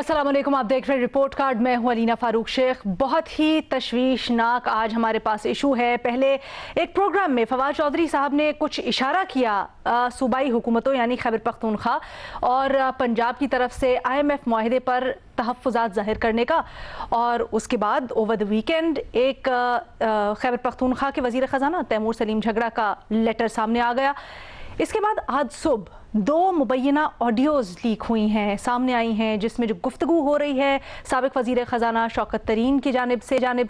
अस्सलाम वालेकुम, आप देख रहे हैं रिपोर्ट कार्ड। मैं हूं अलीना फारूक शेख। बहुत ही तशवीशनाक आज हमारे पास इशू है। पहले एक प्रोग्राम में फवाद चौधरी साहब ने कुछ इशारा किया सूबाई हुकूमतों यानी खैबर पख्तूनख्वा और पंजाब की तरफ से IMF मुआहिदे पर तहफ़्फ़ुज़ात ज़ाहिर करने का, और उसके बाद ओवर द वीकेंड एक खैबर पख्तूनख्वा के वज़ीर ख़ज़ाना तैमूर सलीम झगड़ा का लेटर सामने आ गया। इसके बाद आज सुबह 2 मुबैना ऑडियोज़ लीक हुई हैं, सामने आई हैं, जिसमें जो गुफ्तगू हो रही है साबिक़ वज़ीर ख़ज़ाना शौकत तरीन की जानिब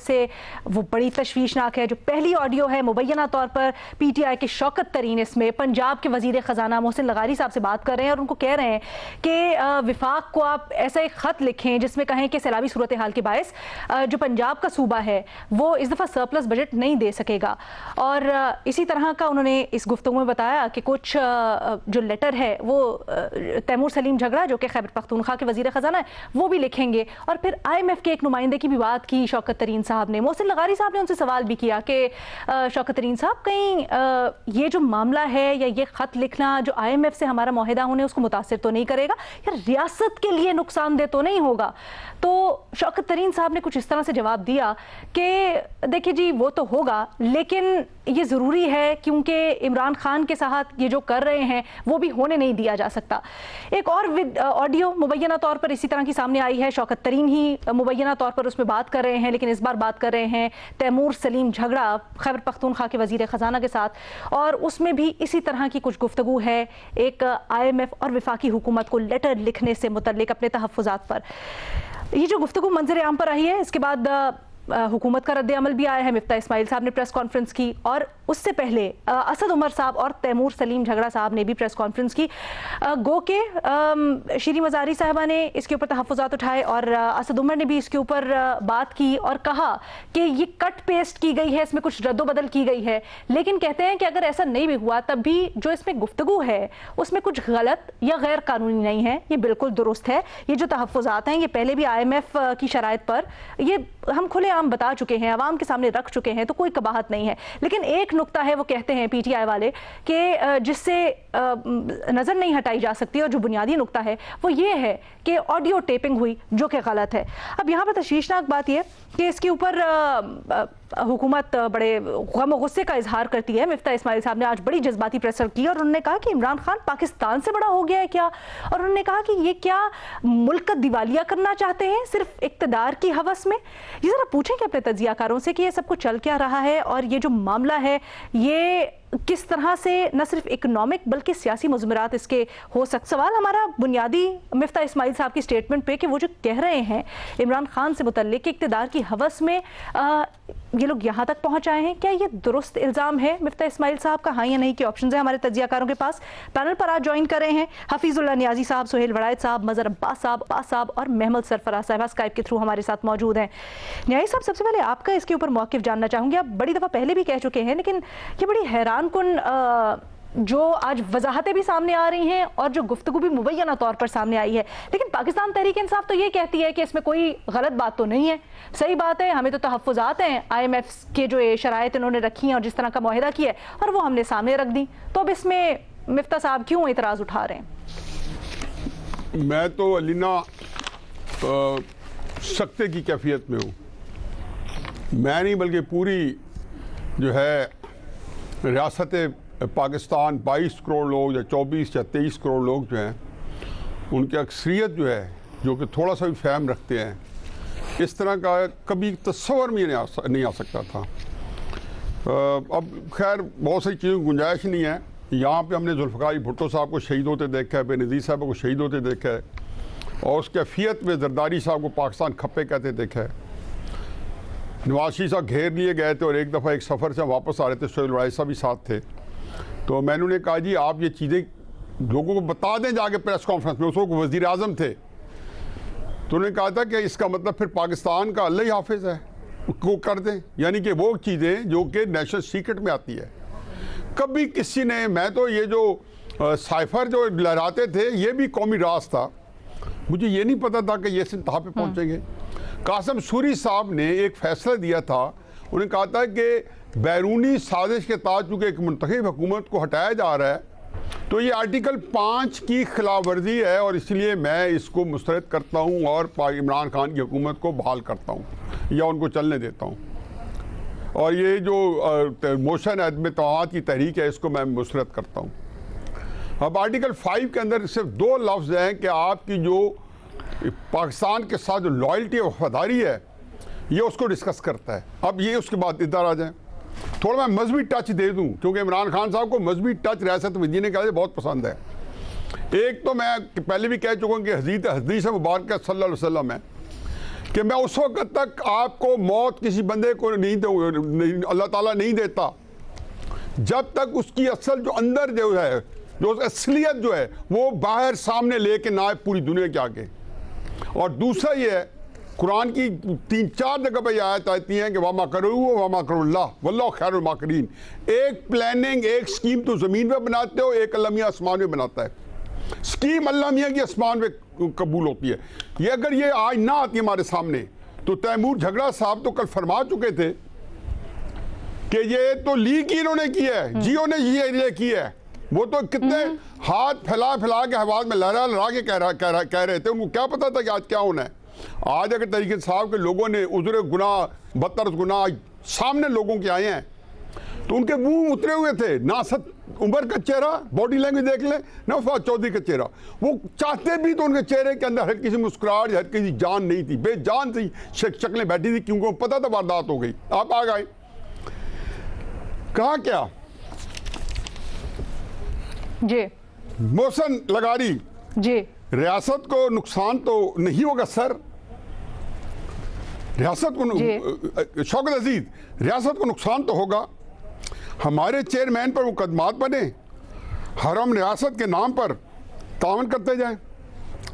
से वो बड़ी तशवीशनाक है। जो पहली ऑडियो है मुबैना तौर पर PTI के शौकत तरीन इसमें पंजाब के वज़ीर ख़ज़ाना मोहसिन लगारी साहब से बात कर रहे हैं और उनको कह रहे हैं कि विफाक को आप ऐसा एक ख़त लिखें जिसमें कहें कि सैलाबी सूरत हाल के बायस जो पंजाब का सूबा है वो इस दफ़ा सरप्लस बजट नहीं दे सकेगा। और इसी तरह का उन्होंने इस गुफ्तगू में बताया कि कुछ जो लेटर है वो तैमूर सलीम झगड़ा जो कि खैबर पख्तूनख्वा के वज़ीर ख़ज़ाना है वो भी लिखेंगे। और फिर IMF के एक नुमाइंदे की भी बात की शौकत तरीन साहब ने। मोहसिन लगारी साहब ने उनसे सवाल भी किया कि शौकत तरीन साहब कहीं ये जो मामला है या ये ख़त लिखना जो IMF से हमारा मुआहिदा होने उसको मुतासिर तो नहीं करेगा या रियासत के लिए नुकसानदेह तो नहीं होगा? तो शौकत तरीन साहब ने कुछ इस तरह से जवाब दिया कि देखिए जी वो तो होगा, लेकिन ये ज़रूरी है क्योंकि इमरान खान के साथ ये जो कर रहे हैं वो भी होने नहीं दिया जा सकता। एक और ऑडियो मुबैना तौर पर इसी तरह की सामने आई है। शौकत तरीन ही मुबैना तौर पर उसमें बात कर रहे हैं, लेकिन इस बार बात कर रहे हैं तैमूर सलीम झगड़ा खैबर पख्तूनख्वा के वज़ीर ख़ज़ाना के साथ, और उसमें भी इसी तरह की कुछ गुफ्तगू है एक IMF और वफाकी हुकूमत को लेटर लिखने से मुतल्लिक अपने तहफ़्फ़ुज़ात पर। ये जो गुफ्तगू मंजर आम पर आई है, इसके बाद हुकूमत का रद्द अमल भी आया है। मिफ्ता इस्माइल साहब ने प्रेस कॉन्फ्रेंस की और उससे पहले असद उमर साहब और तैमूर सलीम झगड़ा साहब ने भी प्रेस कॉन्फ्रेंस की। गो के शीरी मज़ारी साहबा ने इसके ऊपर तहफ़्फ़ुज़ात उठाए और असद उमर ने भी इसके ऊपर बात की और कहा कि ये कट पेस्ट की गई है, इसमें कुछ रद्दोबदल की गई है, लेकिन कहते हैं कि अगर ऐसा नहीं भी हुआ तब भी जो इसमें गुफ्तगू है उसमें कुछ गलत या गैर कानूनी नहीं है, ये बिल्कुल दुरुस्त है। ये जो तहफ़्फ़ुज़ात हैं ये पहले भी IMF की शराइत पर ये हम खुले बता चुके हैं, आवाम के सामने रख चुके हैं, तो कोई कबाहत नहीं है। लेकिन एक नुक्ता है वो कहते हैं PTI वाले कि जिससे नज़र नहीं हटाई जा सकती, और जो बुनियादी नुक्ता है वो ये है कि ऑडियो टेपिंग हुई जो कि गलत है। अब यहाँ पर तशवीशनाक बात यह कि इसके ऊपर हुकूमत बड़े गम और गुस्से का इजहार करती है। मिफ्ता इस्माइल साहब ने आज बड़ी जज्बाती प्रेस की और उन्होंने कहा कि इमरान खान पाकिस्तान से बड़ा हो गया है क्या, और उन्होंने कहा कि ये क्या मुल्क का दिवालिया करना चाहते हैं सिर्फ इक्तदार की हवस में। ये ज़रा पूछेंगे अपने तज्जियाकारों से कि ये सब कुछ चल क्या रहा है और ये जो मामला है ये किस तरह से न सिर्फ इकोनॉमिक बल्कि सियासी मुज़मरात इसके हो सकते। सवाल हमारा बुनियादी मिफ्ता इस्माइल साहब की स्टेटमेंट पे कि वो जो कह रहे हैं इमरान खान से मुतल्लिक इक़्तिदार की हवस में ये लोग यहाँ तक पहुँच आए हैं, क्या ये दुरुस्त इल्ज़ाम है मिफ्ता इस्माइल साहब का? हाँ या नहीं के ऑप्शन है हमारे तज्जियाकारों के पास। पैनल पर आज ज्वाइन कर रहे हैं हफीज़ुल्लाह नियाज़ी साहब, सुहेल वड़ायत साहब, मज़हर अब्बास साहब और महमूद सरफराज साहब स्काइप के थ्रू हमारे साथ मौजूद हैं। नियाज़ी साहब, सबसे पहले आपका इसके ऊपर मौक़िफ़ जानना चाहूँगी। आप बड़ी दफ़ा पहले भी कह चुके हैं, लेकिन ये बड़ी हैरान कुन जो आज वजाहतें भी सामने आ रही हैं और जो गुफ्तगू भी मुबैना तौर पर सामने आई है, लेकिन पाकिस्तान तहरीक इंसाफ तो ये कहती है कि इसमें कोई गलत बात तो नहीं है, सही बात है, हमें तो तहफ़्फ़ुज़ात हैं IMF के जो ये शराइत इन्होंने रखी हैं और जिस तरह का मुआहिदा किया है और वो हमने सामने रख दी। तो अब इसमें मिफ्ता साहब क्यों इतराज़ उठा रहे हैं? मैं तो अलीना सख्ते की कैफियत में हूँ। मैं नहीं बल्कि पूरी जो है रियासत पाकिस्तान 22 करोड़ लोग या 24 या 23 करोड़ लोग जो हैं उनकी अक्सरियत जो है जो कि थोड़ा सा भी फहम रखते हैं, इस तरह का कभी तस्वर में नहीं आ सकता था। अब खैर बहुत सारी चीज़ों की गुंजाइश नहीं है। यहाँ पे हमने जुल्फ़िकार भुट्टो साहब को शहीद होते देखा है, बेनज़ीर साहब को शहीद होते देखा है, और उस कैफियत में जरदारी साहब को पाकिस्तान खप्पे कहते देखा है। नवाज शरीफ साहब घेर लिए गए थे और एक दफ़ा एक सफ़र से वापस आ रहे थे, सुहेल वड़ायत साहब भी साथ थे, तो मैंने उन्हें कहा जी आप ये चीज़ें लोगों को बता दें जाके प्रेस कॉन्फ्रेंस में। उस वक्त वज़ीर आज़म थे, तो उन्होंने कहा था कि इसका मतलब फिर पाकिस्तान का अल्लाह ही हाफिज़ है, को कर दें, यानी कि वो चीज़ें जो कि नेशनल सीक्रेट में आती है। कभी किसी ने, मैं तो ये जो साइफर जो लहराते थे ये भी कौमी राज था, मुझे ये नहीं पता था कि ये इस इंतहा पे पहुँचेंगे। कासिम सूरी साहब ने एक फ़ैसला दिया था, उन्हें कहा था कि बैरूनी साजिश के तहत चूँकि एक मुंतखब हुकूमत को हटाया जा रहा है तो ये आर्टिकल 5 की खिलाफ वर्जी है और इसलिए मैं इसको मुस्तरद करता हूँ और इमरान खान की हुकूमत को बहाल करता हूँ या उनको चलने देता हूँ। और ये जो मोशन अदम तवात की तहरीक है इसको मैं मुस्तरद करता हूँ। अब आर्टिकल 5 के अंदर सिर्फ 2 लफ्ज़ हैं कि आपकी जो पाकिस्तान के साथ जो लॉयल्टी और वफादारी है ये उसको डिस्कस करता है। अब ये उसके बाद इधर आ जाए, थोड़ा मैं मजहबी टच दे दूं क्योंकि इमरान खान साहब को मजहबी टच रियासत में जीने के लिए बहुत पसंद है। एक तो मैं पहले भी कह चुका हूँ कि हदीस मुबारक सल्लल्लाहु अलैहि वसल्लम है कि मैं उस वक्त तक आपको मौत किसी बंदे को नहीं अल्लाह ताला नहीं देता जब तक उसकी असल जो अंदर जो है, जो असलियत जो है वो बाहर सामने लेके ना आए पूरी दुनिया के आगे। और दूसरा ये है, कुरान की 3-4 जगह पर आयत आती हैं कि वामा करो वामा करुल्लाह वल्लाहु खैरुल माकिरीन। एक प्लानिंग, एक स्कीम तो ज़मीन पे बनाते हो, एक अल्लाह मियाँ आसमान में बनाता है। स्कीम अल्लाह मियाँ की आसमान में कबूल होती है। ये अगर ये आज ना आती हमारे सामने तो तैमूर झगड़ा साहब तो कल फरमा चुके थे कि ये तो लीक ही इन्होंने की है, जियो ने ये की है। वो तो कितने हाथ फैला फैला के हवा में लहरा लहरा के कह रहे थे, उनको क्या पता था कि आज क्या होना है। आज अगर तरीके साहब के लोगों ने उजरे गुनाह बदतर गुनाह सामने लोगों के आए हैं तो उनके मुंह उतरे हुए थे। नासद उमर का चेहरा, बॉडी लैंग्वेज देख ले, नौफाज चौधरी का चेहरा, वो चाहते भी तो उनके चेहरे के अंदर हर किसी मुस्कुराहट, हर किसी जान नहीं थी, बेजान सी शक्लें बैठी थी क्योंकि पता था वारदात हो गई। आप आ गए, कहा क्या जी मोहसिन लगारी जी, रियासत को नुकसान तो नहीं होगा सर, रियासत को शौकत अजीज रियासत को नुकसान तो होगा। हमारे चेयरमैन पर मुकदमात बने, हरम रियासत के नाम पर तावन करते जाएं।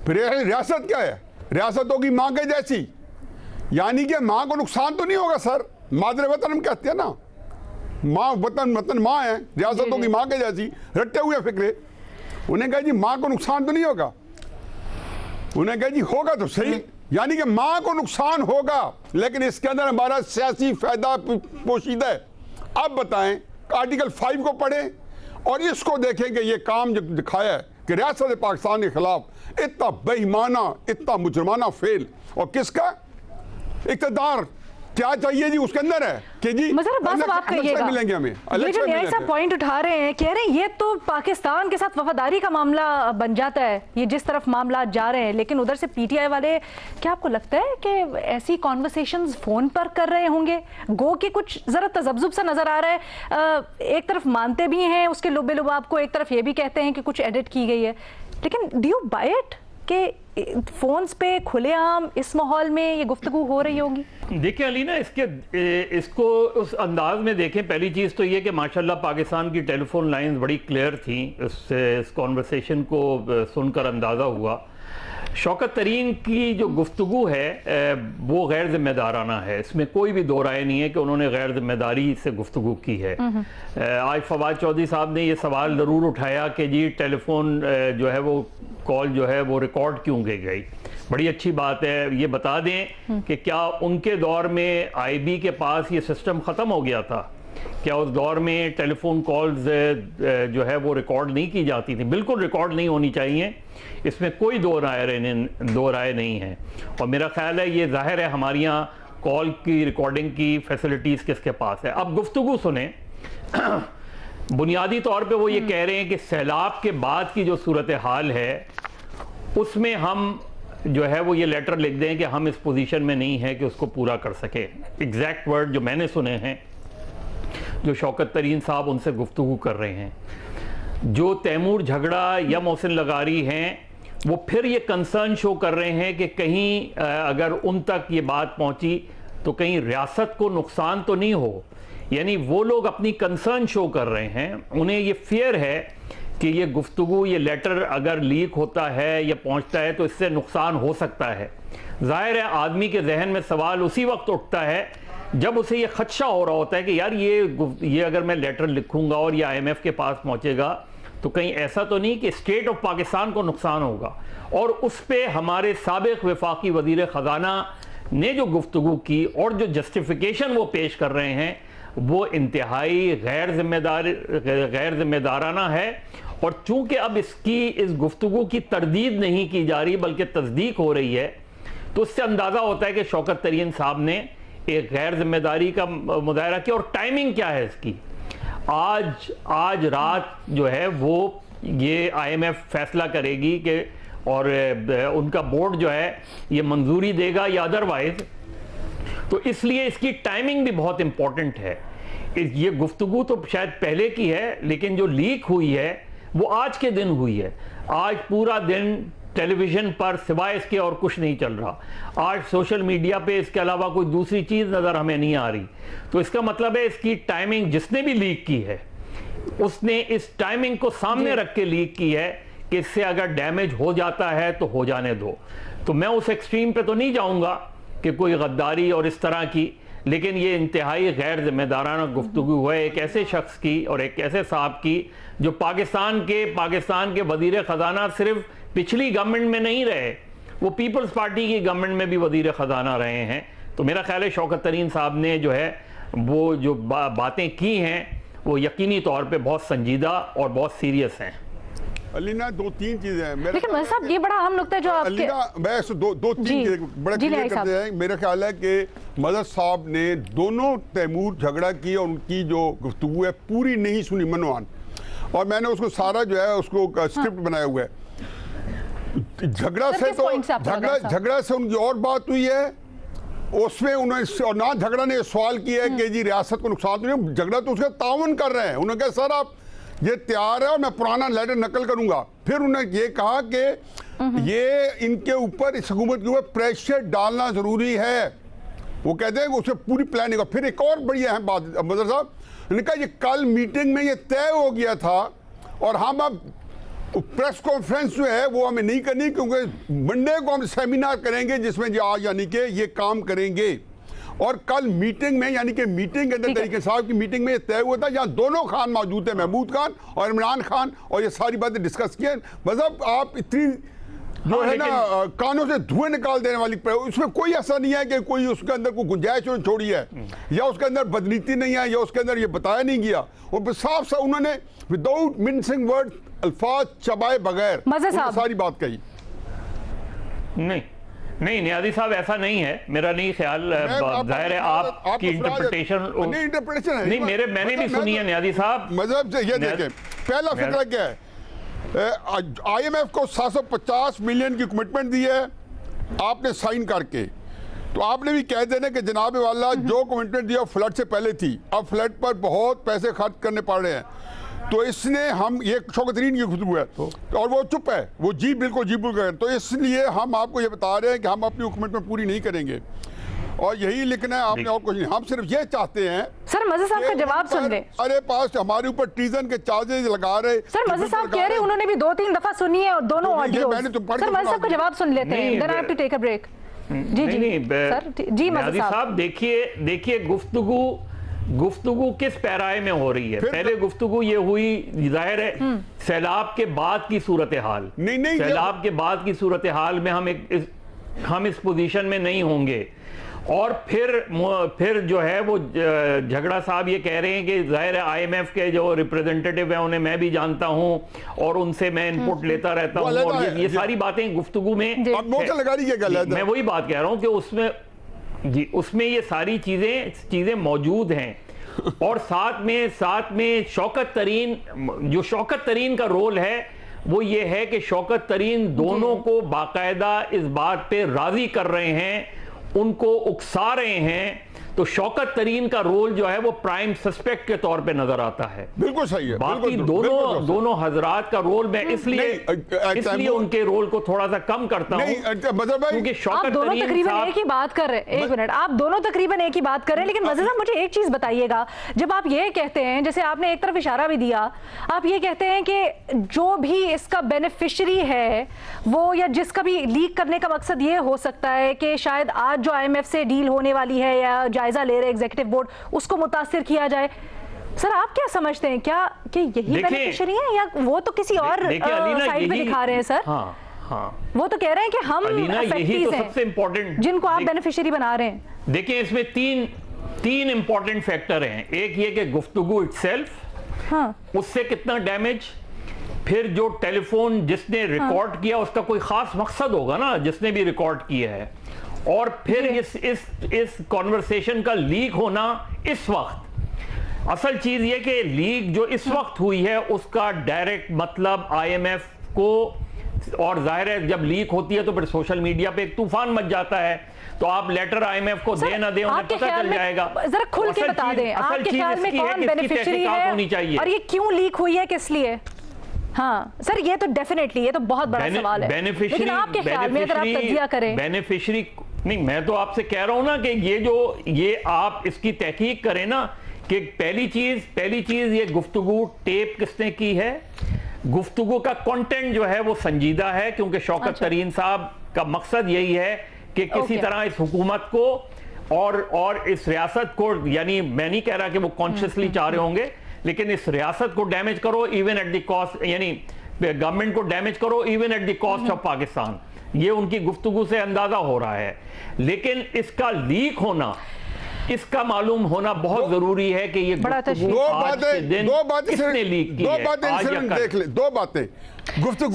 फिर रियासत क्या है? रियासत होगी माँ के जैसी, यानी कि माँ को नुकसान तो नहीं होगा सर। मादरे वतन हम कहते हैं ना, माँ वतन माँ है, रियासत होगी माँ के जैसी, रट्टे हुए फिक्रे। उन्हें कहा जी माँ को नुकसान तो नहीं होगा, उन्हें कहा जी होगा तो सही, यानी कि माँ को नुकसान होगा लेकिन इसके अंदर हमारा सियासी फायदा पोशीदा है। अब बताएं, आर्टिकल 5 को पढ़ें और इसको देखें कि ये काम जो दिखाया है कि रियासत पाकिस्तान के खिलाफ इतना बेईमाना, इतना मुजरमाना फेल, और किसका इक़्तिदार क्या चाहिए जी उसके अंदर है कि जी आप मिलेंगे हमें। लेकिन ऐसा पॉइंट उठा रहे हैं, कह रहे हैं ये तो पाकिस्तान के साथ वफादारी का मामला बन जाता है, ये जिस तरफ मामला जा रहे हैं। लेकिन उधर से पीटीआई वाले, क्या आपको लगता है कि ऐसी कॉन्वर्सेशंस फोन पर कर रहे होंगे? गो कि कुछ जरा तजब्जुब सा नजर आ रहा है, एक तरफ मानते भी हैं उसके लुबे लुबाब को, एक तरफ ये भी कहते हैं कि कुछ एडिट की गई है। लेकिन डू यू बाय इट कि फोन्स पे खुलेआम इस माहौल में ये गुफ्तगू हो रही होगी? देखिए अली ना, इसको उस अंदाज में देखें। पहली चीज़ तो ये कि माशाल्लाह पाकिस्तान की टेलीफोन लाइंस बड़ी क्लियर थी, इस कॉन्वर्सेशन को सुनकर अंदाज़ा हुआ। शौकत तरीन की जो गुफ्तगू है वो गैर जिम्मेदाराना है, इसमें कोई भी दो राय नहीं है कि उन्होंने गैर जिम्मेदारी से गुफ्तगू की है। आज फवाद चौधरी साहब ने ये सवाल ज़रूर उठाया कि जी टेलीफोन जो है वो कॉल जो है वो रिकॉर्ड क्यों की गई। बड़ी अच्छी बात है, ये बता दें कि क्या उनके दौर में आईबी के पास ये सिस्टम ख़त्म हो गया था? क्या उस दौर में टेलीफोन कॉल्स जो है वो रिकॉर्ड नहीं की जाती थी? बिल्कुल रिकॉर्ड नहीं होनी चाहिए, इसमें कोई दो राय नहीं है। और मेरा ख्याल है ये जाहिर है हमारे यहाँ कॉल की रिकॉर्डिंग की फैसिलिटीज़ किसके पास है। अब गुफ्तगू सुने। बुनियादी तौर पे वो ये कह रहे हैं कि सैलाब के बाद की जो सूरत हाल है उसमें हम जो है वो ये लेटर लिख दें कि हम इस पोजीशन में नहीं है कि उसको पूरा कर सके। एग्जैक्ट वर्ड जो मैंने सुने हैं, जो शौकत तरीन साहब उनसे गुफ्तगू कर रहे हैं। जो तैमूर झगड़ा या मोहसिन लगारी हैं वो फिर ये कंसर्न शो कर रहे हैं कि कहीं अगर उन तक ये बात पहुंची तो कहीं रियासत को नुकसान तो नहीं हो। यानी वो लोग अपनी कंसर्न शो कर रहे हैं, उन्हें ये फियर है कि ये गुफ्तगू, ये लेटर अगर लीक होता है या पहुंचता है तो इससे नुकसान हो सकता है। जाहिर है आदमी के जहन में सवाल उसी वक्त उठता है जब उसे ये खदशा हो रहा होता है कि यार ये अगर मैं लेटर लिखूंगा और ये IMF के पास पहुंचेगा तो कहीं ऐसा तो नहीं कि स्टेट ऑफ पाकिस्तान को नुकसान होगा। और उस पर हमारे साबिक वफाकी वजीर ख़जाना ने जो गुफ्तगू की और जो जस्टिफिकेशन वो पेश कर रहे हैं, वो इंतहाई गैर जिम्मेदाराना है। और चूंकि अब इस गुफ्तगू की तरदीद नहीं की जा रही बल्कि तस्दीक हो रही है, तो उससे अंदाज़ा होता है कि शौकत तरीन साहब ने एक गैर जिम्मेदारी का मुजाहरा किया। और टाइमिंग क्या है इसकी? आज रात जो है वो ये IMF फैसला करेगी कि और उनका बोर्ड जो है ये मंजूरी देगा या अदरवाइज। तो इसलिए इसकी टाइमिंग भी बहुत इंपॉर्टेंट है। ये गुफ्तगू तो शायद पहले की है, लेकिन जो लीक हुई है वो आज के दिन हुई है। आज पूरा दिन टेलीविजन पर सिवाय इसके और कुछ नहीं चल रहा। आज सोशल मीडिया पे इसके अलावा कोई दूसरी चीज नजर हमें नहीं आ रही। तो इसका मतलब है इसकी टाइमिंग जिसने भी लीक की है उसने इस टाइमिंग को सामने रख के लीक की है कि इससे अगर डैमेज हो जाता है तो हो जाने दो। तो मैं उस एक्सट्रीम पे तो नहीं जाऊंगा कि कोई गद्दारी और इस तरह की, लेकिन ये इंतहाई गैर जिम्मेदाराना गुफ्तगू है एक ऐसे शख्स की और एक ऐसे साहब की जो पाकिस्तान के वजीर खजाना सिर्फ पिछली गवर्नमेंट में नहीं रहे, वो पीपल्स पार्टी की गवर्नमेंट में भी वजीर खजाना रहे हैं। तो मेरा ख्याल है शौकत तरीन साहब ने जो है वो जो बातें की हैं वो यकीनी तौर पे बहुत संजीदा और बहुत सीरियस हैं। अलीना, दो तीन चीजें हैं। लेकिन मज़हर साहब ये बड़ा अहम नुक्ता है जो आपके अलीना, मैं दो तीन चीजें बड़ा क्लियर करते हैं। मेरा ख्याल है कि मज़हर साहब ने दोनों तैमूर झगड़ा की और उनकी जो गुफ्तगू है पूरी नहीं सुनी मनवान, और मैंने उसको सारा जो है उसको स्क्रिप्ट बनाया हुआ है। झगड़ा से उनकी और बात हुई है, उसमें उन्होंने और ना झगड़ा ने सवाल किया है कि जी रियासत को नुकसान तो नहीं, झगड़ा तो उसका तावन कर रहे हैं। उन्होंने कहा सर आप ये तैयार है और मैं पुराना लेटर नकल करूंगा। फिर उन्होंने ये कहा कि ये इनके ऊपर इस हुकूमत के ऊपर प्रेशर डालना जरूरी है। वो कहते हैं कि उसमें पूरी प्लानिंग। फिर एक और बड़ी अहम बात मज़हर साहब ने कहा, ये कल मीटिंग में ये तय हो गया था और हम अब प्रेस कॉन्फ्रेंस जो है वो हमें नहीं करनी, क्योंकि मंडे को हम सेमिनार करेंगे जिसमें जो आज यानी कि ये काम करेंगे। और कल मीटिंग में यानी कि मीटिंग के अंदर तरीके साहब की मीटिंग में ये तय हुआ था, जहाँ दोनों खान मौजूद थे, महमूद खान और इमरान खान, और ये सारी बातें डिस्कस किए। मतलब आप इतनी जो है ना कानों से धुएं निकाल देने वाली, उसमें कोई ऐसा नहीं है कि कोई उसके अंदर कोई गुंजाइश छोड़ी है या उसके अंदर बदनीति नहीं है या उसके अंदर ये बताया नहीं गया। और साफ साफ उन्होंने विदाउट मिन्सिंग वर्ड अल्फाज चबाए बगैर सारी बात कही। नहीं नियाज़ी साहब ऐसा नहीं है, मेरा नहीं ख्याल। जाहिर है आपकी इंटरप्रिटेशन है। नहीं मैंने भी सुनी है नियाज़ी साहब। मजहब से ये देखें, पहला फिक्रा क्या है, IMF को 750 मिलियन की कमिटमेंट दी है आपने साइन करके, तो आपने भी कह देना कि जनाब वाला जो कमिटमेंट दिया फ्लड से पहले थी, अब फ्लड पर बहुत पैसे खर्च करने पड़ रहे हैं। तो इसने हम ये शौकत तरीन की गुफ्तगू है और वो चुप है, वो जी बिल्कुल। तो इसलिए हम आपको ये बता रहे हैं कि हम अपनी कमिटमेंट पूरी नहीं करेंगे और यही लिखना है आपने, और कुछ नहीं। हम सिर्फ ये चाहते हैं सर मज़हर साहब का जवाब सुन ले। अरे पास हमारे ऊपर ट्रीजन के चार्जेस लगा रहे। सर मज़हर साहब कह रहे उन्होंने भी 2-3 दफा सुनी है और दोनों ऑडियो। सर मज़हर साहब का जवाब सुन लेते हैं, then I have to take a break. जी सर जी मज़हर साहब देखिए गुफ्तगू किस पैराए में हो रही है। पहले गुफ्तगू ये हुई, जाहिर है सैलाब के बाद की सूरत हाल, सैलाब के बाद की सूरत हाल में हम इस पोजीशन में नहीं होंगे। और फिर जो है वो झगड़ा साहब ये कह रहे हैं कि जाहिर है IMF के जो रिप्रेजेंटेटिव हैं उन्हें मैं भी जानता हूं और उनसे मैं इनपुट लेता रहता हूं, और ये सारी बातें गुफ्तगू में मैं वही बात कह रहा हूं कि उसमें ये सारी चीजें मौजूद हैं। और साथ में शौकत तरीन का रोल है वो ये है कि शौकत तरीन दोनों को बाकायदा इस बात पे राजी कर रहे हैं, उनको उकसा रहे हैं। तो शौकत तरीन का रोल जो है वो प्राइम सस्पेक्ट के तौर पे नजर आता है। बिल्कुल सही है। बाकी दोनों हजरात का रोल मैं इसलिए उनके रोल को थोड़ा सा कम करता हूं क्योंकि शौकत दोनों तकरीबन एक ही बात कर रहे हैं। एक मिनट, आप दोनों तकरीबन एक ही बात कर रहे हैं, लेकिन मज़हर साहब मुझे एक चीज बताइएगा, जब आप ये कहते हैं, जैसे आपने एक तरफ इशारा भी दिया, आप ये कहते हैं कि जो भी इसका बेनिफिशियरी है वो, या जिसका भी लीक करने का मकसद ये हो सकता है कि शायद आज जो IMF से डील होने वाली है या जायजा ले रहे एग्जीक्यूटिव बोर्ड, उसको मुतासिर किया जाए। सर आप क्या समझते हैं, क्या कि यही बेनिफिशियरी है या वो तो किसी और साइड पे दिखा रहे हैं? सर हाँ वो तो कह रहे हैं कि हम यही तो सबसे इंपॉर्टेंट जिनको आप बेनिफिशियरी बना रहे हैं। देखिए इसमें तीन इंपॉर्टेंट फैक्टर हैं। एक ये कि गुफ्तगू इटसेल्फ, हाँ, उससे कितना डैमेज, फिर जो टेलीफोन जिसने रिकॉर्ड किया उसका कोई खास मकसद होगा ना, जिसने भी रिकॉर्ड किया है, और फिर इस कॉन्वर्सेशन का लीक होना इस वक्त। असल चीज ये कि लीक जो इस वक्त हुई है उसका डायरेक्ट मतलब आईएमएफ को, और जाहिर है जब लीक होती है तो फिर सोशल मीडिया पे एक तूफान मच जाता है, तो आप लेटर आईएमएफ को दे ना दे उन्हें पता चल जाएगा। जरा खुल के बता दें, आपके ख्याल में कौन बेनिफिशियरी है और ये क्यों लीक हुई है, किस लिए? हाँ सर, ये तो डेफिनेटली, ये तो बहुत बड़ा सवाल है, लेकिन आपके ख्याल में अगर आप तज्जिया करें। बेनिफिशियरी नहीं, मैं तो आपसे कह रहा हूं ना कि ये आप इसकी तहकीक करें ना, कि पहली चीज ये गुफ्तगू टेप किसने की है, गुफ्तगू का कंटेंट जो है वो संजीदा है, क्योंकि शौकत तरीन साहब का मकसद यही है कि किसी तरह इस हुकूमत को और इस रियासत को, यानी मैं नहीं कह रहा कि वो कॉन्शियसली चाह रहे होंगे, लेकिन इस रियासत को डैमेज करो इवन एट द कॉस्ट, यानी गवर्नमेंट को डैमेज करो even at the cost of Pakistan. ये उनकी गुफ्तगू से अंदाजा हो रहा है, लेकिन इसका लीक होना, इसका मालूम होना बहुत जरूरी है कि ये दो बातें किसने लीक की है। देख ले, दो बातें गुफ्तगू,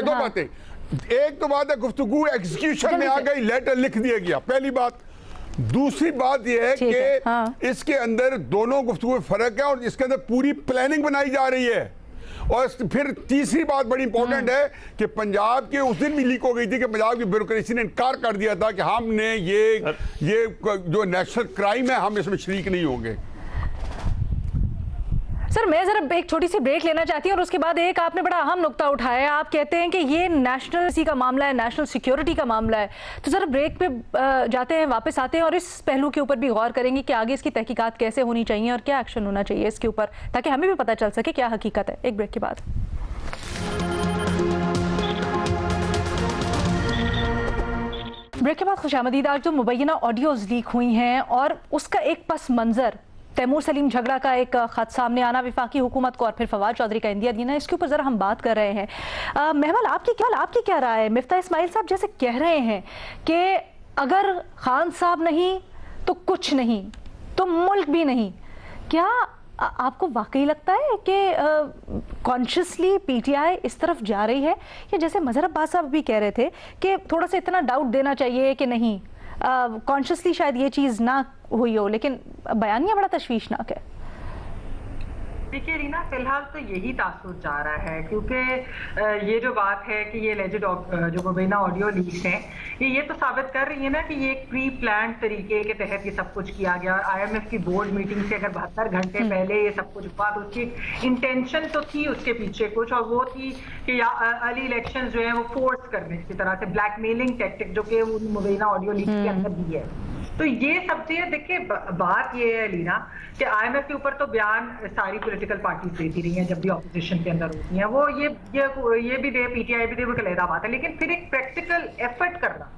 दो बातें। एक तो बात है गुफ्तगू एग्जीक्यूशन में आ गई, लेटर लिख दिया गया, पहली बात। दूसरी बात यह है कि हाँ। इसके अंदर दोनों गुफ्तगू में फर्क है और इसके अंदर पूरी प्लानिंग बनाई जा रही है। और फिर तीसरी बात बड़ी इंपॉर्टेंट है कि पंजाब के उस दिन भी लीक हो गई थी कि पंजाब की ब्यूरोक्रेसी ने इनकार कर दिया था कि हमने ये जो नेशनल क्राइम है हम इसमें शरीक नहीं होंगे। सर मैं जरा एक छोटी सी ब्रेक लेना चाहती हूँ और उसके बाद एक आपने बड़ा अहम नुक्ता उठाया, आप कहते हैं कि ये नेशनल का मामला है, नेशनल सिक्योरिटी का मामला है। तो जरा ब्रेक पे जाते हैं, वापस आते हैं और इस पहलू के ऊपर भी गौर करेंगे कि आगे इसकी तहकीकात कैसे होनी चाहिए और क्या एक्शन होना चाहिए इसके ऊपर, ताकि हमें भी पता चल सके क्या हकीकत है। एक ब्रेक के बाद। ब्रेक के बाद खुशामदीद। आज जो मुबैना ऑडियोज लीक हुई हैं और उसका एक पस मंजर, तैमूर सलीम झगड़ा का एक खत सामने आना वफाकी हुकूमत को और फिर फवाद चौधरी का इंदिया देना, इसके ऊपर ज़रा हम बात कर रहे हैं। महमल आपकी क्या राय है? मिफ्ता इस्माइल साहब जैसे कह रहे हैं कि अगर खान साहब नहीं तो कुछ नहीं, तो मुल्क भी नहीं, क्या आपको वाकई लगता है कि कॉन्शियसली पीटीआई इस तरफ जा रही है, या जैसे मजहर अब्बास साहब भी कह रहे थे कि थोड़ा सा इतना डाउट देना चाहिए कि नहीं, कॉन्शियसली शायद ये चीज़ ना हुई हो, लेकिन बयानिया बड़ा तशवीशनाक है। देखिए रीना, फिलहाल तो यही तासुर जा रहा है, क्योंकि ये जो बात है कि ये एलिजेड जो मुबैना ऑडियो लीक्स हैं, ये तो साबित कर रही है ना कि ये एक प्री प्लान तरीके के तहत ये सब कुछ किया गया। और आईएमएफ की बोर्ड मीटिंग से अगर 72 घंटे पहले ये सब कुछ हुआ तो उसकी इंटेंशन तो थी उसके पीछे कुछ, और वो थी कि अर्ली इलेक्शन जो है वो फोर्स करने की तरह से, ब्लैकमेलिंग टैक्टिक जो कि मुबैना ऑडियो लीक्स के अंदर भी है। तो ये सब चीजें देखिए, बात ये है लीना कि आईएमएफ के ऊपर तो बयान सारी पॉलिटिकल पार्टीज देती रही हैं जब भी ऑपोजिशन के अंदर होती हैं, वो ये भी दे, पीटीआई भी दे, वो अलग बात है। लेकिन फिर एक प्रैक्टिकल एफर्ट करना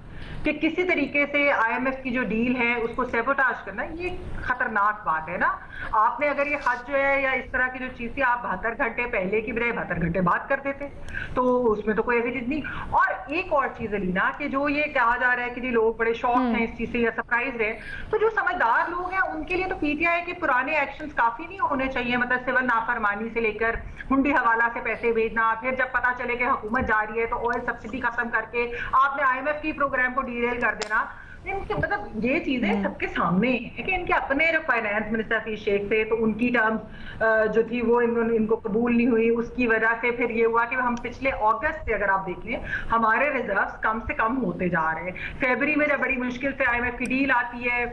कि किसी तरीके से आईएमएफ की जो डील है उसको सेबोटाज करना, ये खतरनाक बात है ना। आपने अगर ये खत जो है या इस तरह की जो चीज थी आप 72 घंटे पहले की बजाय 72 घंटे बाद कर देते तो उसमें तो कोई ऐसी चीज नहीं। और एक और चीज है लीना कि जो ये कहा जा रहा है कि जी लोग बड़े शॉक हैं इस चीज से या सरप्राइज रहे, तो जो समझदार लोग हैं उनके लिए तो पीटीआई के पुराने एक्शंस काफी नहीं होने चाहिए। मतलब सिविल नाफरमानी से लेकर हुंडी हवाला से पैसे भेजना, फिर जब पता चले कि हुकूमत जा रही है तो ऑयल सब्सिडी खत्म करके आपने आईएमएफ की प्रोग्राम को डीरेल कर देना। इनके मतलब ये चीजें सबके सामने है कि इनके अपने जो फाइनेंस मिनिस्टर थी शेख थे, तो उनकी टर्म्स जो थी वो इनको कबूल नहीं हुई, उसकी वजह से फिर ये हुआ कि हम पिछले अगस्त से अगर आप देख लें हमारे रिजर्व्स कम से कम होते जा रहे हैं। फरवरी में जब बड़ी मुश्किल से आईएमएफ की डील आती है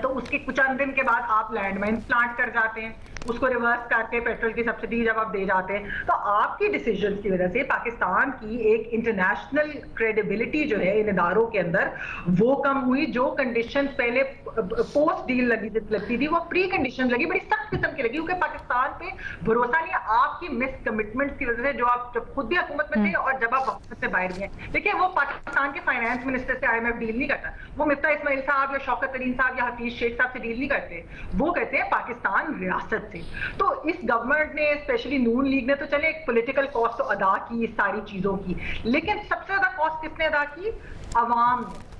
तो उसके कुछ दिन के बाद आप लैंडमाइन प्लांट कर जाते हैं, उसको रिवर्स करके पेट्रोल की सब्सिडी जब आप दे जाते हैं, तो आपकी डिसीजंस की वजह से पाकिस्तान की एक इंटरनेशनल क्रेडिबिलिटी जो है इन इदारों के अंदर वो कम हुई। जो कंडीशंस पहले पोस्ट डील लगती थी वो प्री कंडीशन लगी, बड़ी सख्त किस्म की लगी, क्योंकि पाकिस्तान पे भरोसा नहीं है आपकी मिस कमिटमेंट्स की वजह से, जो आप जब खुद भी हुकूमत में थे और जब आप हुकूमत से बाहर गए। देखिए वो पाकिस्तान के फाइनेंस मिनिस्टर से आईएमएफ डील नहीं करता, वो मिफ्ता इस्माइल साहब या शौकत तरीन साहब या हफीज शेख साहब से डील नहीं करते, वो कहते हैं पाकिस्तान रियासत से। तो इस गवर्नमेंट ने, स्पेशली नून लीग ने, तो चले एक पॉलिटिकल कॉस्ट तो अदा की इस सारी चीजों की, लेकिन सबसे ज्यादा कॉस्ट किसने अदा की? अवाम ने।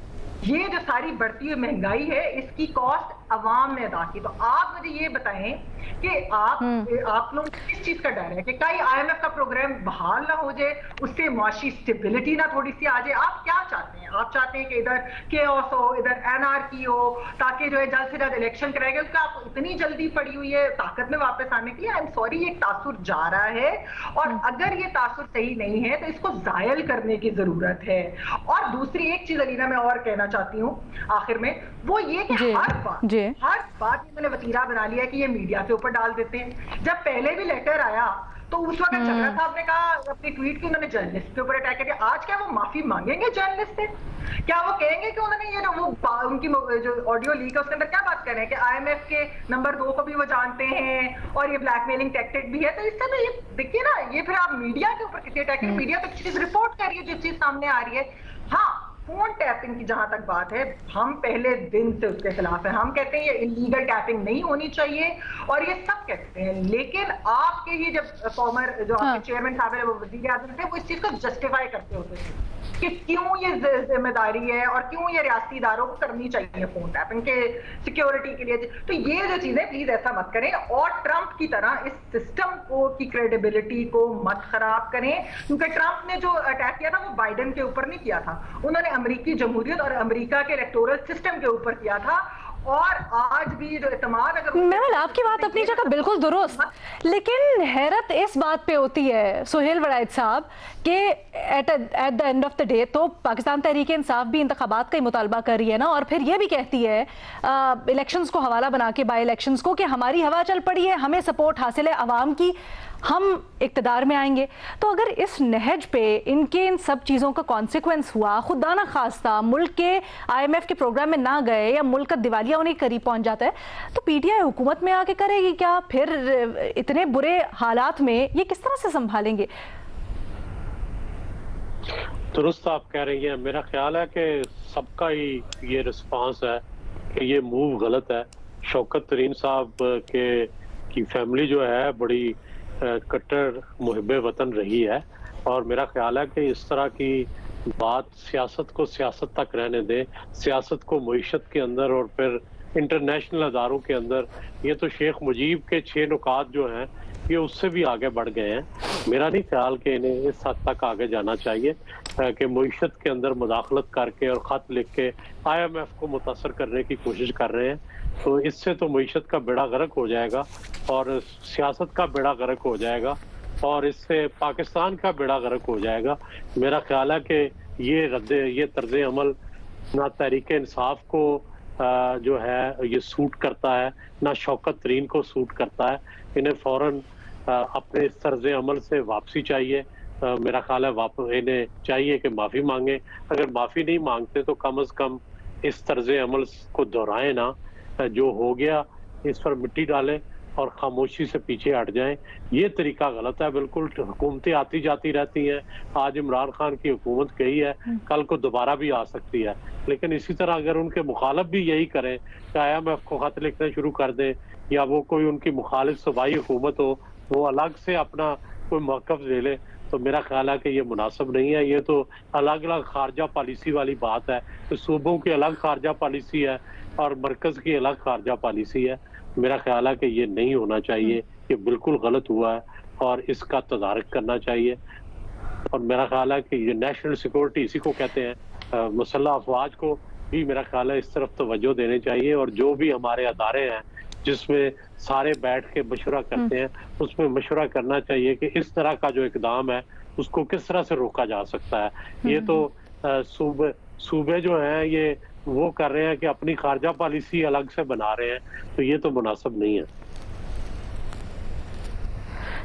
ये जो सारी बढ़ती हुई महंगाई है इसकी कॉस्ट अवाम ने अदा की। तो आप मुझे ये बताएं कि आप लोग किस चीज का डर है कि कहीं IMF का प्रोग्राम बहाल ना हो जाए, उससे मुआशी स्टेबिलिटी ना थोड़ी सी आ जाए? आप क्या चाहते हैं? आप चाहते हैं कि इधर केओस हो, इधर एनार्की हो, ताकि जो है जल्द से जल्द इलेक्शन कराएगा, क्योंकि आपको इतनी जल्दी पड़ी हुई है ताकत में वापस आने के लिए। आई एम सॉरी, ये तासुर जा रहा है और अगर ये तासुर सही नहीं है तो इसको जायल करने की जरूरत है। और दूसरी एक चीज अलीना मैं और कहना चाहती हूँ आखिर में, वो ये कि हर बात इन्होंने वतीरा बना लिया कि ये मीडिया के ऊपर डाल देते हैं। जब पहले भी लेटर आया तो उस वक्त चंद्रा साहब ने कहा अपनी ट्वीट की, उन्होंने जर्नलिस्ट के ऊपर अटैक कर दिया। आज क्या वो माफी मांगेंगे जर्नलिस्ट से? क्या वो कहेंगे कि उन्होंने ये वो उनकी जो ऑडियो लीक है उसके अंदर क्या बात कर रहे हैं कि IMF के नंबर 2 को भी वो जानते हैं और ये ब्लैकमेलिंग टैक्टिक भी है? तो इससे तो ये देखिए ना, ये फिर आप मीडिया के ऊपर किसी अटैक, मीडिया तो चीज रिपोर्ट कर रही है, जो चीज सामने आ रही है। हाँ, फोन टैपिंग की जहां तक बात है, हम पहले दिन से उसके खिलाफ है। हम कहते हैं ये इलीगल टैपिंग नहीं होनी चाहिए और ये सब कहते हैं, लेकिन आपके ही जब फॉर्मर जो आपके चेयरमैन साहब है, वो वजीर आजम थे, वो इस चीज को जस्टिफाई करते होते थे कि क्यों ये जिम्मेदारी है और क्यों ये रियासती इदारों को करनी चाहिए फोन टैपिंग के सिक्योरिटी के लिए। तो ये जो चीजें प्लीज ऐसा मत करें और ट्रंप की तरह इस सिस्टम को की क्रेडिबिलिटी को मत खराब करें, क्योंकि ट्रंप ने जो अटैक किया था वो बाइडेन के ऊपर नहीं किया था, उन्होंने अमेरिकी जमहूरियत और अमेरिका के इलेक्टोरल सिस्टम के ऊपर किया था। और आज भी जो एतमाद, अगर महमल आपकी बात अपनी जगह बिल्कुल दुरुस्त, लेकिन हैरत इस बात पे होती है सुहेल वड़ाइद साहब कि at the end of the day तो पाकिस्तान तहरीक इंसाफ भी इंतखाबात का ही मुतालबा कर रही है ना, और फिर ये भी कहती है इलेक्शंस को हवाला बना के, बाई इलेक्शंस को, कि हमारी हवा चल पड़ी है, हमें सपोर्ट हासिल है अवाम की, हम इक्तदार में आएंगे। तो अगर इस नहज पे इनके इन सब चीज़ों का कॉन्सिक्वेंस हुआ, खुदा ना खास्ता मुल्क के IMF के प्रोग्राम में ना गए या मुल्क का दिवालिया होने के करीब पहुंच जाता है, तो PTI हुकूमत में आके करेगी क्या? फिर इतने बुरे हालात में ये किस तरह से संभालेंगे? दुरुस्त आप कह रही हैं। मेरा ख्याल है कि सबका ही ये रिस्पांस है कि ये मूव गलत है। शौकत तरीन साहब की फैमिली जो है बड़ी कट्टर मुहिब्बे वतन रही है और मेरा ख्याल है कि इस तरह की बात सियासत को सियासत तक रहने दे, सियासत को मईशत के अंदर और फिर इंटरनेशनल अदारों के अंदर। ये तो शेख मुजीब के 6 नुकात जो हैं ये उससे भी आगे बढ़ गए हैं। मेरा नहीं ख्याल कि इन्हें इस हद तक आगे जाना चाहिए कि मईशत के अंदर मुदाखलत करके और ख़त लिख के IMF को मुतासर करने की कोशिश कर रहे हैं। तो इससे तो मईशत का बेड़ा गर्क हो जाएगा और सियासत का बेड़ा गर्क हो जाएगा और इससे पाकिस्तान का बेड़ा गर्क हो जाएगा। मेरा ख्याल है कि ये तर्ज अमल ना तहरीक इंसाफ को जो है ये सूट करता है, ना शौकत तरीन को सूट करता है। इन्हें फौरन अपने इस तर्ज अमल से वापसी चाहिए। मेरा ख्याल है इन्हें चाहिए कि माफ़ी मांगे। अगर माफ़ी नहीं मांगते तो कम से कम इस तर्ज अमल को दोहराएं ना, जो हो गया इस पर मिट्टी डालें और खामोशी से पीछे हट जाएं। ये तरीका गलत है बिल्कुल। हुकूमतें आती जाती रहती हैं। आज इमरान खान की हुकूमत गई है, कल को दोबारा भी आ सकती है, लेकिन इसी तरह अगर उनके मुखालिफ भी यही करें कि IMF को खत लिखना शुरू कर दें या वो कोई उनकी मुखालिफ सूबाई हुकूमत हो वो अलग से अपना कोई मौक़िफ़ ले ले, तो मेरा ख्याल है कि ये मुनासिब नहीं है। ये तो अलग अलग खारजा पॉलिसी वाली बात है। तो सूबों की अलग खारजा पॉलिसी है और मरकज़ की अलग खारजा पॉलिसी है। मेरा ख्याल है कि ये नहीं होना चाहिए, ये बिल्कुल गलत हुआ है और इसका तदारक करना चाहिए। और मेरा ख्याल है कि ये नेशनल सिक्योरिटी इसी को कहते हैं। मुसल्लह अफवाज को भी मेरा ख्याल है इस तरफ तवज्जो देनी चाहिए और जो भी हमारे अदारे हैं जिसमें सारे बैठ के मशवरा करते हैं उसमें मशवरा करना चाहिए कि इस तरह का जो इकदाम है उसको किस तरह से रोका जा सकता है। ये तो सूबे जो हैं ये वो कर रहे हैं कि अपनी खारजा पॉलिसी अलग से बना रहे हैं, तो ये तो मुनासिब नहीं है।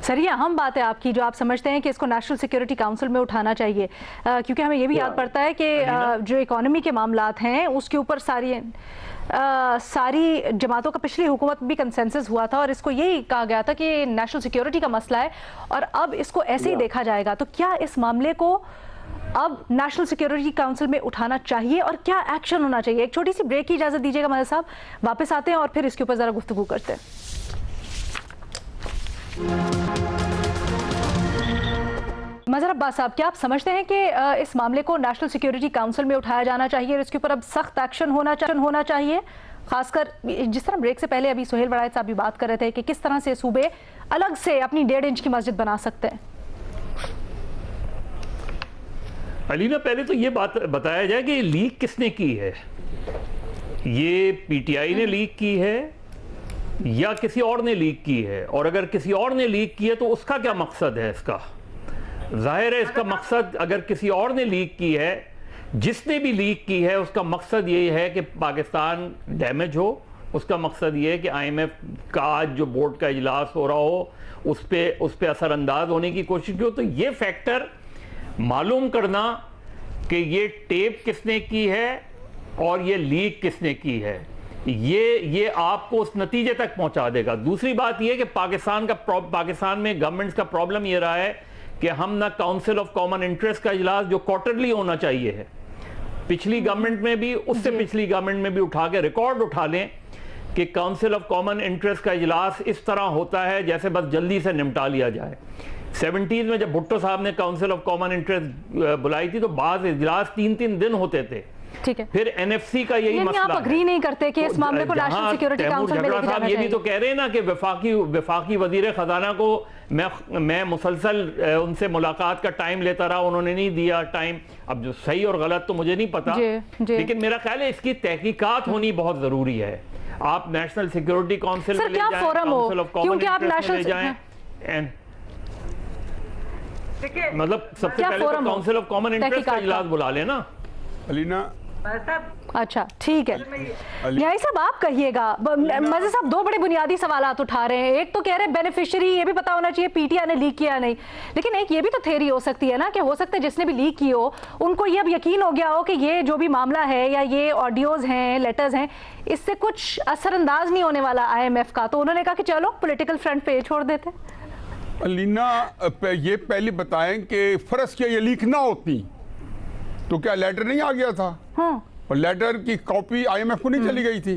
सर, ये अहम बात है आपकी जो आप समझते हैं कि इसको नेशनल सिक्योरिटी काउंसिल में उठाना चाहिए, क्योंकि हमें ये भी याद पड़ता है कि जो इकोनॉमी के मामलात हैं उसके ऊपर सारी जमातों का पिछली हुकूमत भी कंसेंसस हुआ था और इसको यही कहा गया था कि नेशनल सिक्योरिटी का मसला है और अब इसको ऐसे ही देखा जाएगा। तो क्या इस मामले को अब नेशनल सिक्योरिटी काउंसिल में उठाना चाहिए और क्या एक्शन होना चाहिए? एक छोटी सी ब्रेक की इजाजत दीजिएगा मदद साहब, वापस आते हैं और फिर इसके ऊपर जरा गुफ्तगू करते हैं। मजहर अब्बास साहब, क्या आप समझते हैं कि इस मामले को नेशनल सिक्योरिटी काउंसिल में उठाया जाना चाहिए और इसके ऊपर अब सख्त एक्शन होना चाहिए? खासकर जिस तरह ब्रेक से पहले अभी सुहेल वड़ाइच साहब भी बात कर रहे थे कि किस तरह से सूबे अलग से अपनी 1.5 इंच की मस्जिद बना सकते हैं। अलीना, पहले तो ये बात बताया जाए कि लीक किसने की है। ये पीटीआई ने लीक की है या किसी और ने लीक की है? और अगर किसी और ने लीक की है तो उसका क्या मकसद है? इसका जाहिर है इसका मकसद, अगर किसी और ने लीक की है, जिसने भी लीक की है उसका मकसद ये है कि पाकिस्तान डैमेज हो। उसका मकसद ये है कि आईएमएफ का आज जो बोर्ड का इजलास हो रहा हो उस पे असरअंदाज होने की कोशिश हो। तो ये फैक्टर मालूम करना कि ये टेप किसने की है और ये लीक किसने की है, ये आपको उस नतीजे तक पहुंचा देगा। दूसरी बात ये कि पाकिस्तान में गवर्नमेंट का प्रॉब्लम ये रहा है कि हम ना काउंसिल ऑफ कॉमन इंटरेस्ट का इजलास जो क्वार्टरली होना चाहिए है, पिछली गवर्नमेंट में भी, उससे पिछली गवर्नमेंट में भी उठा के रिकॉर्ड उठा लें कि काउंसिल ऑफ कॉमन इंटरेस्ट का इजलास इस तरह होता है जैसे बस जल्दी से निपटा लिया जाए। 70s में जब भुट्टो साहब ने काउंसिल ऑफ कॉमन इंटरेस्ट बुलाई थी तो बाद इजलास 3-3 दिन होते थे। ठीक है, फिर एनएफसी का यही मसला आप अग्री नहीं करते कि इस मामले को नेशनल सिक्योरिटी काउंसिल में लेके जाना चाहिए। ये भी तो कह रहे हैं ना कि वफाकी वजीर खजाना को मैं मुसलसल उनसे मुलाकात का टाइम लेता रहा, उन्होंने नहीं दिया टाइम। अब जो सही और गलत तो मुझे नहीं पता, लेकिन मेरा ख्याल है इसकी तहकीकात होनी बहुत जरूरी है। आप नेशनल सिक्योरिटी काउंसिल में ले जाएं, काउंसिल ऑफ कॉमन इंटरेस्ट में ले जाएं, मतलब सबसे पहले तो काउंसिल ऑफ कॉमन इंटरेस्ट का इजलास बुला लेना। अलीना, अच्छा ठीक है, यही सब आप कहिएगा। मज़हर साहब 2 बड़े बुनियादी सवालात उठा रहे हैं। एक तो कह रहे हैं बेनिफिशियरी ये भी पता होना चाहिए पीटीआई ने लीक किया नहीं, लेकिन एक ये भी तो थ्योरी हो सकती है ना कि हो सकता है जिसने भी लीक की हो उनको ये अब यकीन हो गया हो कि ये जो भी मामला है या ये ऑडियोज हैं, लेटर्स हैं, इससे कुछ असरअंदाज नहीं होने वाला आईएमएफ का, तो उन्होंने कहा कि चलो पॉलिटिकल फ्रंट पे छोड़ देते। अलीना, ये पहले बताएं कि फर्ज किया ये लीक ना होती तो क्या लेटर नहीं आ गया था? हाँ। और लेटर की कॉपी आईएमएफ को नहीं चली गई थी?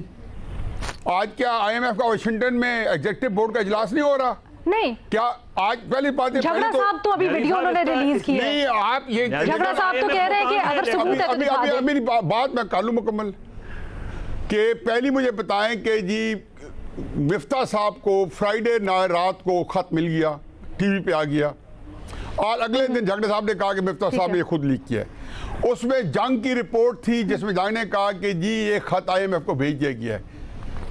आज क्या आईएमएफ का वाशिंगटन में एग्जीक्यूटिव बोर्ड का इजलास नहीं हो रहा? नहीं। क्या आज पहली बात है, झगड़ा साहब तो अभी वीडियो उन्होंने रिलीज की है। नहीं, आप ये झगड़ा साहब तो कह रहे हैं कि अगर सबूत है तो दिखा दें। मेरी बात मैं कर लूं मुकम्मल कि पहली मुझे बताएं कि जी मिफ्ता साहब को फ्राइडे रात को खत मिल गया, टीवी पे आ गया, और अगले दिन झगड़े साहब ने कहा कि मिफ्ता साहब ने खुद लीक किया है। उसमें जंग की रिपोर्ट थी जिसमें जंग ने कहा कि जी ये खत आईएमएफ को भेज दिया गया है।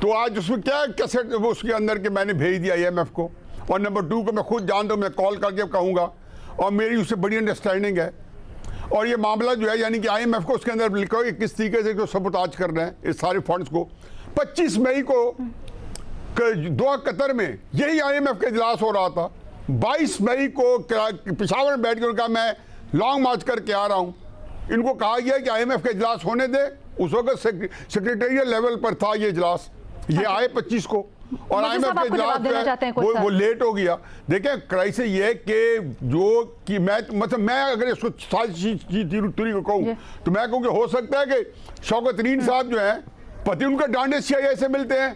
तो आज उसमें क्या कैसेट उसके अंदर कि मैंने भेज दिया आईएमएफ को, और नंबर 2 को मैं खुद जानता हूँ, मैं कॉल करके कहूँगा, और मेरी उससे बड़ी अंडरस्टैंडिंग है। और ये मामला जो है यानी कि आईएमएफ को उसके अंदर लिखा कि किस तरीके से सबूताज कर रहे हैं इस सारे फंड्स को। 25 मई को दोहा कतर में यही आईएमएफ का इजलास हो रहा था। 22 मई को पेशावर में बैठ कर कहा मैं लॉन्ग मार्च करके आ रहा हूँ। इनको कहा गया कि आईएमएफ का इजलास होने दे। उस वक्त सेक्रेटेरियल लेवल पर था ये इजलास, ये आए 25 को, और आईएमएफ का इजलास जो है वो लेट हो गया। देखें क्राइसिस ये है कि जो कि मैं अगर इसको सारी को कहूँ तो मैं कहूँ कि हो सकता है कि शौकत तरीन साहब जो है पति उनका डांडे CIA से मिलते हैं,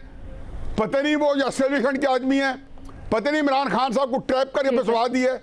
पता नहीं वो असली खंड के आदमी हैं, पता नहीं इमरान खान साहब को ट्रैप करके फंसवा दिया।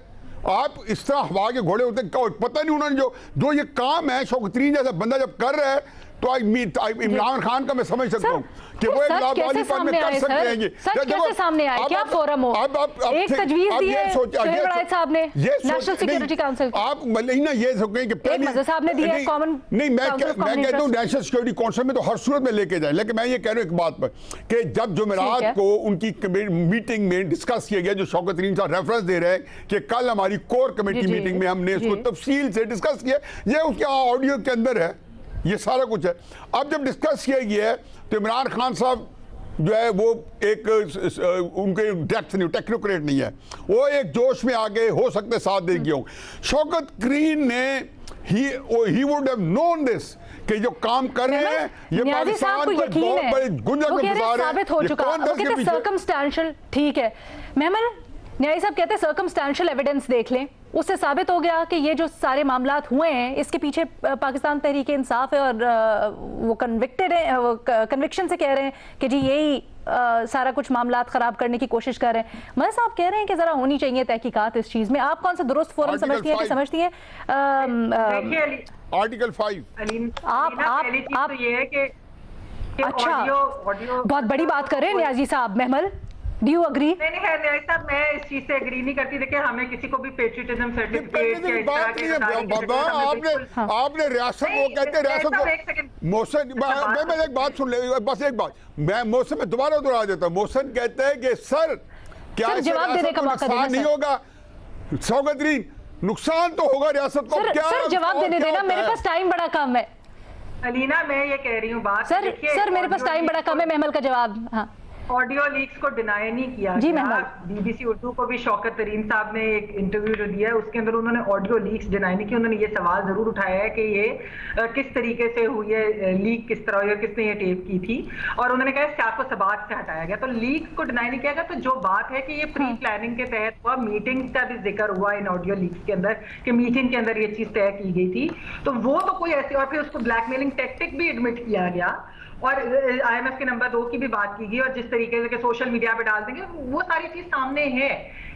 आप इस तरह हवा के घोड़े होते हैं, पता नहीं उन्होंने जो ये काम है शौकत तरीन जैसा बंदा जब कर रहा है तो इमरान खान का मैं समझ सकता हूँ कि वो एक लाभवादी पर में कर सकते हैं। सच कैसे सामने आए? क्या फोरम हो? एक तजवीज दी है सुहेल वड़ाइच साहब ने नेशनल सिक्योरिटी काउंसिल। आप ना ये सोचें कि पहले मज़हर साहब ने दिया है कॉमन। नहीं, मैं कहता हूँ नेशनल सिक्योरिटी काउंसिल में तो हर सूरत में लेके जाए, लेकिन मैं ये कह रहा हूँ एक बात पर कि जब जुमेरात को उनकी मीटिंग में डिस्कस किया गया, जो शौकत तरीन साहब रेफरेंस दे रहे हैं कि कल हमारी कोर कमेटी मीटिंग में हमने इसको तफसील से डिस्कस किया, ये उसके ऑडियो के अंदर है, ये सारा कुछ है। अब जब डिस्कस किया गया है तो इमरान खान साहब जो है वो एक उनके डेप्थ नहीं, टेक्नोक्रेट नहीं है, वो एक जोश में आगे हो सकते साथ दे गया हूँ। शौकत तरीन ने he would have known this कि जो काम कर रहे हैं ये पाकिस्तान पर बहुत बड़े गुंजन में फंसा रहे हैं। साबित हो चुका, वो कहते हैं सर्कमस्टेंशियल, ठीक है मेहमान न्यायी साहब कहते हैं सर्कमस्टेंशियल एविडेंस देख लें, उससे साबित हो गया कि ये जो सारे मामलात हुए हैं इसके पीछे पाकिस्तान तहरीक इंसाफ है और वो कन्विक्टेड है, कन्विक्शन से कह रहे हैं कि जी यही सारा कुछ मामलात खराब करने की कोशिश कर रहे हैं। मदर साहब कह रहे हैं कि जरा होनी चाहिए तहकीकात इस चीज में। आप कौन सा दुरुस्त फोरम समझती हैं कि समझती हैं? देखिए आर्टिकल 5 आप तो ये है कि अच्छा, ऑडियो बहुत बड़ी बात कर रहे हैं न्याजी साहब। महमल, डू यू अग्री? नहीं है न्याय साहब, मैं इस चीज से एग्री नहीं करती। देखिए हमें किसी को भी पेट्रियटिज्म सर्टिफिकेट या इस तरह के बाबा, आपने रियासत को कहते हैं, रियासत को मोशन, मैं एक बात सुन ले, बस एक बात मैं मोशन में दोबारा दोहरा देता हूँ। मोशन कहते हैं कि सर क्या जवाब देने का मौका नुकसान नहीं होगा? सौगतरीन, नुकसान तो होगा रियासत को। क्या सर जवाब देने देना, मेरे पास टाइम बड़ा कम है। अलीना मैं ये कह रही हूँ बात, सर मेरे पास टाइम बड़ा कम है। महमल का जवाब। हाँ, ऑडियो लीक्स को डिनाई नहीं किया जी गया। महमल। बीबीसी उर्दू को भी शौकत तरीन साहब ने एक इंटरव्यू जो दिया है उसके अंदर उन्होंने ऑडियो लीक्स डिनाई नहीं किया। उन्होंने ये सवाल जरूर उठाया है कि ये किस तरीके से हुई है, लीक किस तरह हुई है, किसने ये टेप की थी, और उन्होंने कहा क्या को सबाक से हटाया गया। तो लीक्स को डिनाई नहीं किया गया। तो जो बात है कि ये प्री प्लानिंग के तहत हुआ, मीटिंग का भी जिक्र हुआ इन ऑडियो लीक्स के अंदर कि मीटिंग के अंदर ये चीज तय की गई थी, तो वो तो कोई ऐसी, और फिर उसको ब्लैकमेलिंग टैक्टिक भी एडमिट किया गया और IMF के नंबर 2 की भी बात की गई, और जिस तरीके से सोशल मीडिया पे डाल देंगे वो सारी चीज सामने है।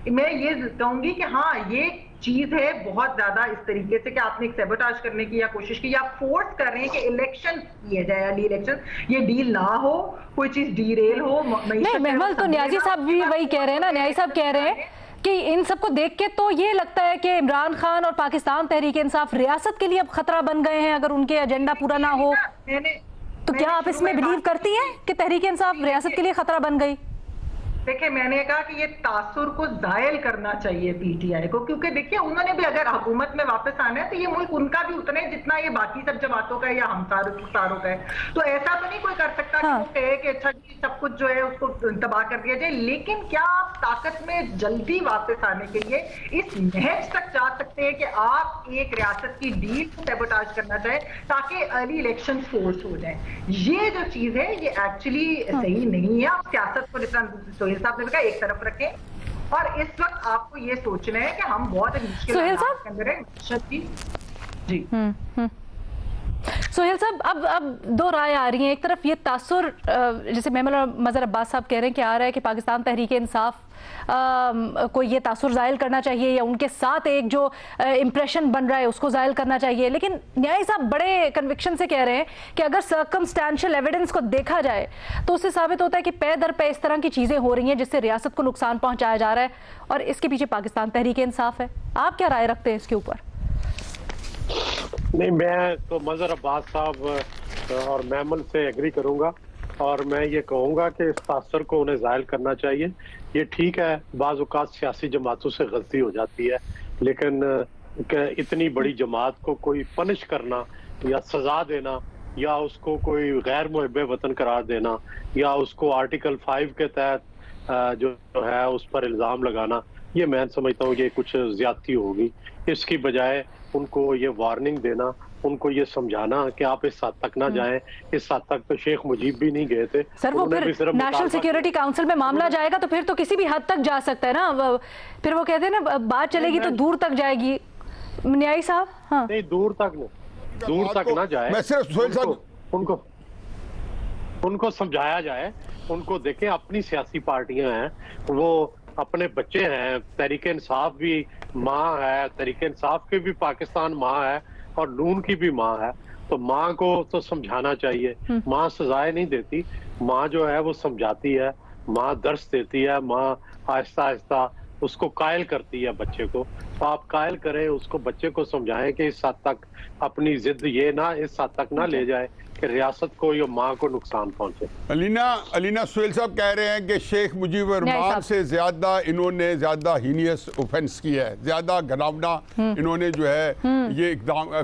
मैं ये कहूंगी कि हाँ ये चीज है बहुत ज्यादा इस तरीके से कि आपने एक सैबोटाज करने की या कोशिश की, या फोर्स कर रहे हैं कि इलेक्शन किए जाए, डी इलेक्शन, ये डील ना हो, कोई चीज डीरेल हो। नहीं महमल, तो न्याजी साहब भी वही कह रहे हैं ना। न्याजी साहब कह रहे हैं कि इन सबको देख के तो ये लगता है कि इमरान खान और पाकिस्तान तहरीक इंसाफ रियासत के लिए अब खतरा बन गए हैं अगर उनके एजेंडा पूरा ना हो। तो क्या आप इसमें बिलीव करती हैं कि तहरीक इंसाफ रियासत के लिए खतरा बन गई? देखिए मैंने कहा कि ये तासुर को जायल करना चाहिए PTI को, क्योंकि देखिए उन्होंने भी अगर हुकूमत में वापस आना है तो ये मुल्क उनका भी उतना है जितना ये बाकी सब जमातों का या हमसारों का है। तो ऐसा तो नहीं कोई कर सकता कि वो कहे कि अच्छा जी सब कुछ जो है उसको तबाह कर दिया जाए। लेकिन क्या आप ताकत में जल्दी वापस आने के लिए इस नहज तक जा सकते हैं कि आप एक रियासत की डील को सैबोटाज करना चाहे ताकि अर्ली इलेक्शन फोर्स हो जाए? ये जो चीज है ये एक्चुअली सही नहीं है। आप सियासत को, जिस साहब ने कहा, एक तरफ रखें, और इस वक्त आपको ये सोचना है कि हम बहुत मुश्किल हालात के अंदर हैं। जी सोहेल साहब, अब दो राय आ रही हैं। एक तरफ ये तासुर जैसे महमल और मजहर अब्बास साहब कह रहे हैं कि आ रहा है कि पाकिस्तान तहरीक इंसाफ को ये तासुर जायल करना चाहिए या उनके साथ एक जो इंप्रेशन बन रहा है उसको जायल करना चाहिए। लेकिन न्याय साहब बड़े कन्विक्शन से कह रहे हैं कि अगर सर्कमस्टेंशियल एविडेंस को देखा जाए तो उससे साबित होता है कि पे दर पे इस तरह की चीजें हो रही हैं जिससे रियासत को नुकसान पहुंचाया जा रहा है और इसके पीछे पाकिस्तान तहरीक इंसाफ है। आप क्या राय रखते हैं इसके ऊपर? नहीं, मैं तो मजहर अब्बास साहब और महमल से एग्री करूंगा, और मैं ये कहूंगा कि इस तासर को उन्हें जायल करना चाहिए। ये ठीक है, बाज़ औक़ात सियासी जमातों से गलती हो जाती है, लेकिन इतनी बड़ी जमात को कोई पनिश करना या सजा देना या उसको कोई गैर मुहब्बे वतन करार देना या उसको आर्टिकल 5 के तहत जो है उस पर इल्ज़ाम लगाना, ये मैं समझता हूँ ये कुछ ज्यादती होगी। इसकी बजाय उनको ये वार्निंग देना, उनको ये समझाना कि आप इस हद तक ना जाएं। इस हद तक तो शेख मुजीब भी नहीं गए थे। सर वो फिर नेशनल सिक्योरिटी काउंसिल में मामला जाएगा तो फिर तो किसी भी हद तक जा सकता है ना। फिर वो कहते हैं ना बात चलेगी तो दूर तक जाएगी। न्यायी साहब, हाँ नहीं, दूर तक ना जाए। मैं सिर्फ उनको समझाया जाए, उनको देखें अपनी सियासी पार्टियां हैं, वो अपने बच्चे हैं। तहरीक इंसाफ भी माँ है, तहरीक इंसाफ की भी पाकिस्तान माँ है और नून की भी माँ है। तो माँ को तो समझाना चाहिए। माँ सजाएं नहीं देती, माँ जो है वो समझाती है, माँ दर्स देती है, माँ आहिस्ता आहिस्ता उसको कायल करती है बच्चे को। तो आप कायल करें उसको, बच्चे को समझाएं कि इस हद तक अपनी जिद ये ना इस हद तक ना ले जाए कि रियासत को या माँ को नुकसान पहुंचे। अलीना सोहेल साहब कह रहे हैं कि शेख मुजीब रहमान से ज्यादा इन्होंने ज्यादा हीनियस ऑफेंस किया है, ज्यादा घिनौना इन्होंने जो है ये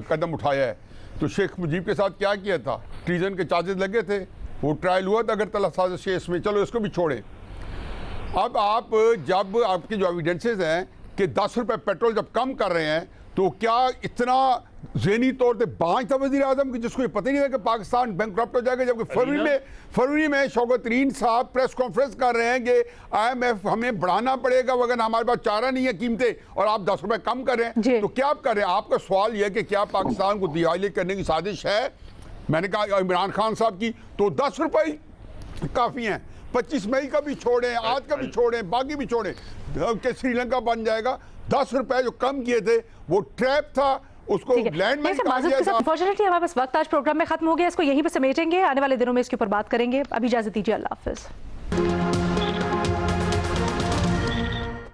कदम उठाया है। तो शेख मुजीब के साथ क्या किया था? ट्रीजन के चार्जेस लगे थे, वो ट्रायल हुआ था अगरतला साजिश केस में। चलो इसको भी छोड़े। अब आप जब आपके जो एविडेंसेस हैं कि 10 रुपए पेट्रोल जब कम कर रहे हैं तो क्या इतना ज़हनी तौर पे बांझ था वज़ीर आज़म की जिसको ये पता ही नहीं था कि पाकिस्तान बैंकक्रप्ट हो जाएगा? जबकि फरवरी में शौकत तरीन साहब प्रेस कॉन्फ्रेंस कर रहे हैं कि IMF हमें बढ़ाना पड़ेगा वरना हमारे पास चारा नहीं है कीमतें, और आप 10 रुपए कम कर रहे हैं। तो क्या आप कर रहे हैं? आपका सवाल यह है कि क्या पाकिस्तान को दिवालिया करने की साजिश है? मैंने कहा इमरान खान साहब की, तो 10 रुपए काफ़ी हैं। 25 मई का भी छोड़ें, आज का भी छोड़ें, बाकी भी छोड़ें कि श्रीलंका बन जाएगा। 10 रुपए जो कम किए थे वो ट्रैप था, उसको लैंड में अनफॉर्चुनेटली हमारे पास वक्त आज प्रोग्राम में खत्म हो गया, इसको यहीं पे समेटेंगे, आने वाले दिनों में इसके ऊपर बात करेंगे। अभी इजाजत दीजिए, अल्लाह हाफिज।